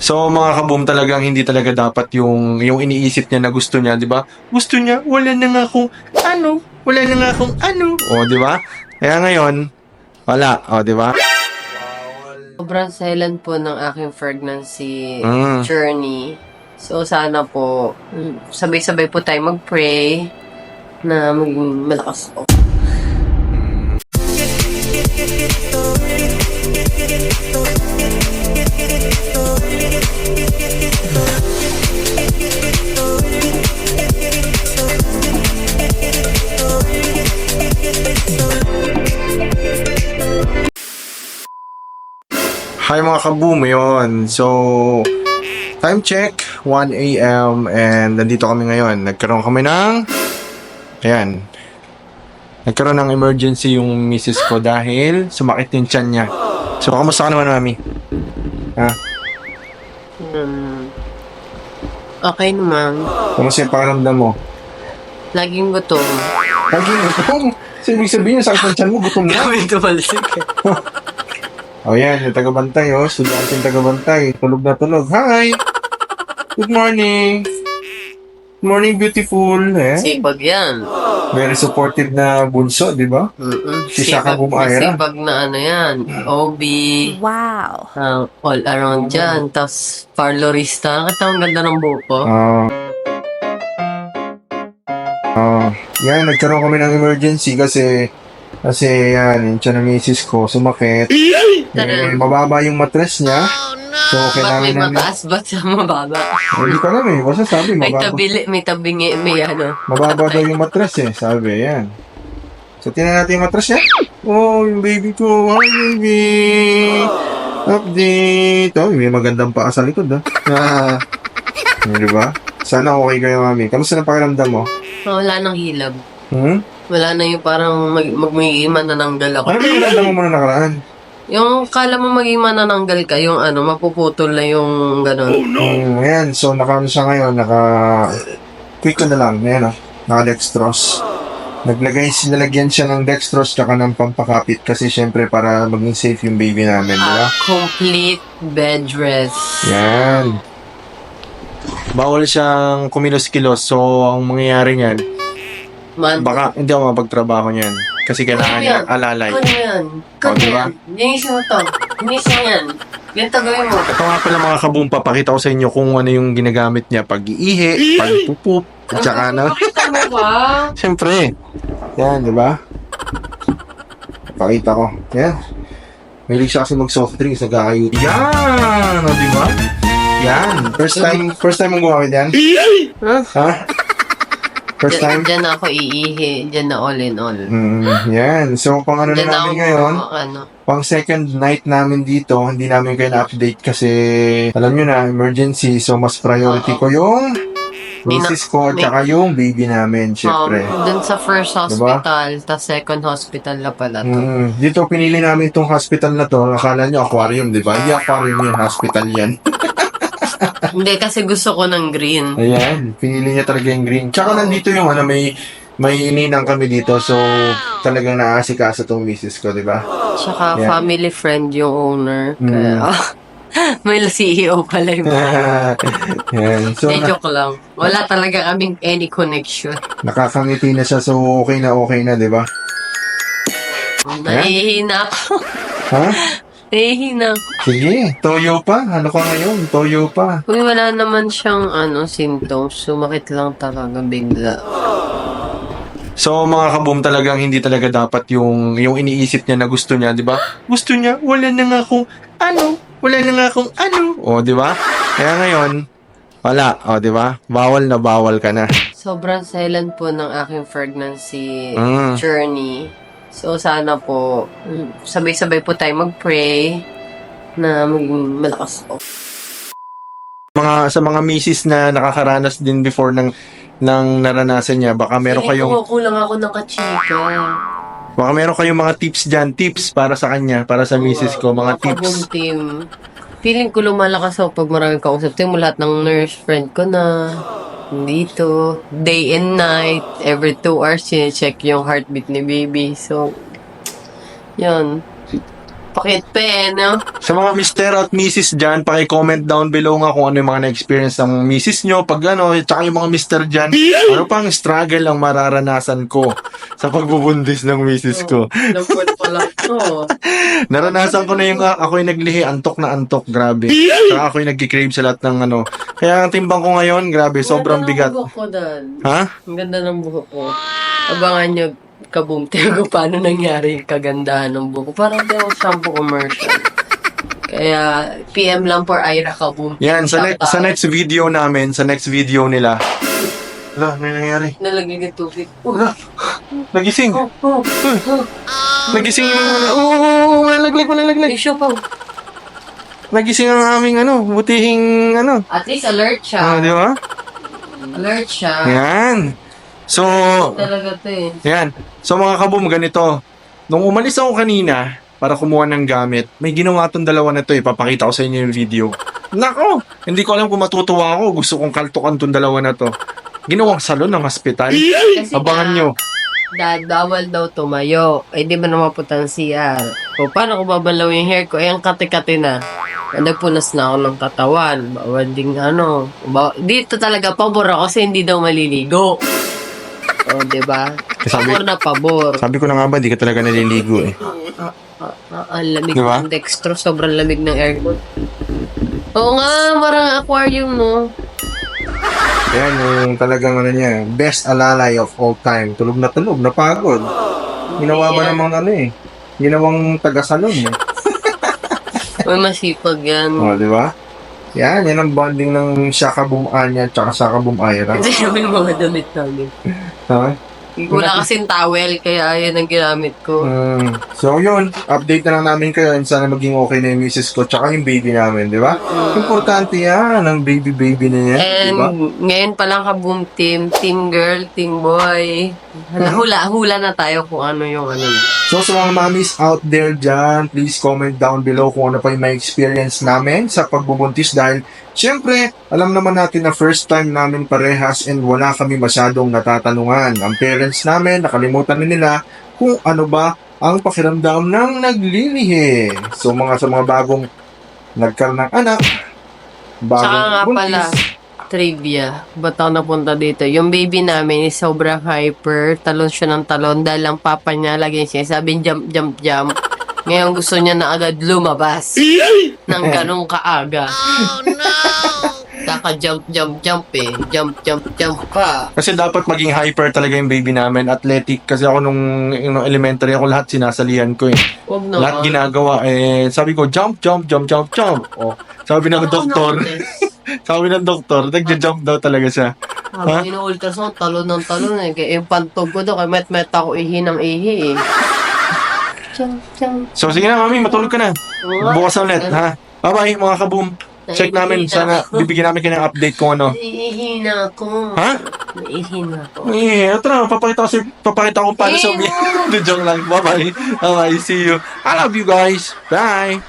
So mga kaboom, talagang hindi talaga dapat yung iniisip niya na gusto niya, 'di ba? Gusto niya, wala na nga akong ano, wala na nga akong ano. O, 'di ba? Kaya ngayon, wala, o, 'di ba? Sobrang silent po ng aking pregnancy Mm. journey. So, sana po, sabay-sabay po tayo mag-pray na maging malakas po. Hi mga kaboom, yun. So, time check, 1 a.m. and nandito kami ngayon. Nagkaroon kami ng, ayan, nagkaroon ng emergency yung misis ko dahil sumakit yung tiyan niya. So, kamusta ka naman, mami? Ha? Okay naman. Kamusta yung pakiramdam mo? Laging gutom. Lagi gutom. So, ibig sabihin, sakit ng tiyan mo, gutom na. Kami tumalsik. O yan, yung tagabantay, oh. Estudyante yung tagabantay. Tulog na tulog. Hi! Good morning! Good morning, beautiful. Eh? Sipag yan. Very supportive na bunso, di ba? Si Shaka Bumaira. Sipag na ano yan. OB. Wow. All around dyan. Tapos, parlorista. Nakita ang ganda ng buhok ko. Yan, nagkaroon kami ng emergency kasi yan, yung tiyan ng misis ko sumakit. Mababa yung mattress niya. So, Ba't may kailangan namin... mataas? Ba't siya mababa? Hindi ko alam eh. Basta sabi, May mababa. may tabingi, may ano. Mababa daw yung mattress eh. Sabi, yan. So, tingnan natin yung mattress niya. Oh, yung baby ko. Hi, baby. Update. Oh, may magandang paa sa likod, ah. Di ba? Sana okay kayo, mami. Kamusta na pakiramdam mo? Wala nang hilab. Wala na yung parang magiging manananggal ako. Ano ba yung pakiramdam mo muna nakaraan? Yung kala mo maging manananggal ka, yung ano, mapuputol na yung gano'n. Ayan. So, naka-ano siya ngayon. Quick ko na lang. Ayan, naka-dextrose. Sinalagyan siya ng dextrose tsaka ng pampakapit kasi syempre para maging safe yung baby namin, di ba? Complete bed rest. Yan. Bawal siyang kumilos-kilos. So, ang mangyayari niyan, baka hindi ako mapagtrabaho niyan. Kasi kailangan niya alalay. Ano yan? O, diba? Linisin mo to. Linisin yan. Ganito gawin mo. Ito nga pala mga kaboom, papakita ko sa inyo kung ano yung ginagamit niya pag iihi, pag pupup, at saka ano. Pakita mo ba? Siyempre. Yan, di ba? Pakita ko. Yan. Mahilig siya kasi mag-soft drinks, nagkakayuti. Yan! O, di ba? Yan. First time mong gumamit yan? Ha? First time? Diyan ako iihi. Diyan na all in all. Yan. So, pang ano na Diyan namin ngayon, ano. pang second night namin dito, hindi namin kayo na-update kasi, alam nyo na, emergency. So, mas priority ko yung misis ko at saka yung baby namin, syempre. Dun sa first hospital, tas second hospital na pala to. Dito, pinili namin itong hospital na to. Akala nyo aquarium, di ba? Hindi aquarium yan, hospital yan. Hindi, kasi gusto ko ng green. Ayan, pinili niya talaga yung green. Tsaka nandito yung ano, may ininang kami dito. So, talagang naaasikaso tong misis ko, di ba? Tsaka Yeah. family friend yung owner. Kaya, may CEO pala yung Yan. So, joke lang. Wala talaga kaming any connection. nakakangiti na siya. So, okay na, di ba? Nahihina ako. Ha? Nahihina ako. Sige, toyo pa. Ano ka ngayon? Toyo pa. Uy, wala naman siyang symptoms. Sumakit lang talaga bigla. So, mga kaboom, talagang hindi talaga dapat yung iniisip niya na gusto niya, di ba? Gusto niya, wala na nga akong ano. Wala na nga akong ano. O, di ba? Kaya ngayon, wala. O, di ba? Bawal na bawal ka na. Sobrang silent po ng aking pregnancy Mm. journey. So, sana po, sabay-sabay po tayo mag-pray na maging malakas po. Sa mga misis na nakakaranas din before ng naranasan niya, baka meron kayong Kulang ako ng kachika. baka meron kayong mga tips diyan, tips para sa kanya, para sa misis ko, mga tips. Kabong team. Feeling ko lumalakas ako pag maraming kausap. Tingnan mo lahat ng nurse friend ko na dito. Day and night. Every 2 hours, check yung heartbeat ni baby. So, yun. Pakit pa eh, no? Sa mga Mr. at Mrs. dyan, paki-comment down below nga kung ano yung mga na-experience ng Mrs. nyo. Pag ano, tsaka yung mga Mr. dyan, ano pang struggle ang mararanasan ko sa pagbubundis ng Mrs. ko. Lampol pala to. Naranasan ko na yung ako'y naglihi, antok na antok, grabe. Saka ako'y nagkikrave sa lahat ng ano. Kaya ang timbang ko ngayon, grabe, sobrang bigat. Ang ganda ng buhok ko, Dan. Ha? Ang ganda ng buhok ko. Abangan nyo, kabumti ko paano nangyari yung kagandahan ng buhok ko. Parang di ako shampoo commercial. Kaya, PM lang for Ira Kabum. Yan, sa next video namin, sa next video nila. Wala, ano yung nangyari? Nalagay ng tubig. Wala, nagising. Oh. Nagising yung malaglag. Tissue pa. Nagising ang aming butihing At least alert siya. di ba? Alert siya. Yan. So, Talaga to eh. yan. So mga kabum, ganito. Nung umalis ako kanina para kumuha ng gamit, may ginawa tong dalawa na to eh. Papakita ko sa inyo yung video. Nako! Hindi ko alam kung matutuwa ako. Gusto kong kaltukan tong dalawa na to. Ginawang salon ng hospital. Kasi Abangan nyo. Dad, bawal daw tumayo. Eh, di ba naman punta ng CR? O, paano ko babalaw yung hair ko? Eh, ang kati-kati na. Nagpunas na ako ng katawan. Bawal ding dito talaga, pabor ako kasi hindi daw maliligo. O, di ba? Sabi- Pabor na pabor. Sabi ko na nga ba, di ka talaga naliligo eh. Ang lamig Di ba? ng dextro. Sobrang lamig ng aircon. Oo nga, parang aquarium, no? Yan, yung talagang niya, best alalay of all time. Tulog, napagod. Ginawa ba Yeah. namang ginawang taga-salon eh. May masipag yan. O, di ba? Yan ang bonding ng Shaka-Boom Anya at saka Shaka-Boom Ira. Kasi yung mga damit namin. Ha? Wala kasing towel, kaya yan ang ginamit ko. So yun, update na lang namin kayo and sana maging okay na yung misis ko tsaka yung baby namin, di ba? Importante yan, ang baby na yan, di And ba? ngayon pa lang ka-boom team girl, team boy. Hula na tayo kung ano yung ano. So sa mga mommies out there dyan, please comment down below kung ano pa yung may experience namin sa pagbubuntis dahil syempre, alam naman natin na first time namin parehas and wala kami masyadong natatanungan. Ang parents namin, nakalimutan na nila kung ano ba ang pakiramdam ng naglilihi. So sa mga bagong nagkaroon ng anak, bagong Tsaka nga buntis, pala, trivia. Ba't ako napunta dito? Yung baby namin is sobrang hyper. Talon siya ng talon dahil ang papa niya lagi siya sabing jump. Ngayon gusto niya na agad lumabas. Nang ganong kaaga. Oh no! Kaka-jump eh. Jump pa. Kasi dapat maging hyper talaga yung baby namin. Athletic. Kasi ako nung elementary ako lahat sinasalihan ko eh. Huwag naman. Lahat ginagawa eh. Sabi ko, jump. Oh. Sabi ng doktor, nagja-jump daw talaga siya. Habang ino-ultrasound, talon ng talon eh. Kaya yung pantog ko daw, kaya met ako ihi ng ihi eh. Jump. So sige na, mami, matulog ka na. Bukas na ulit, ha? Bye-bye, mga kaboom. Check namin, sana bibigyan namin kayo ng update kung ano. Naiihi na ako. Ha? Naiihi na ako. Tara, papakita ko paano sa Eh, Joke lang. Bye-bye. Bye-bye, see you. I love you guys. Bye.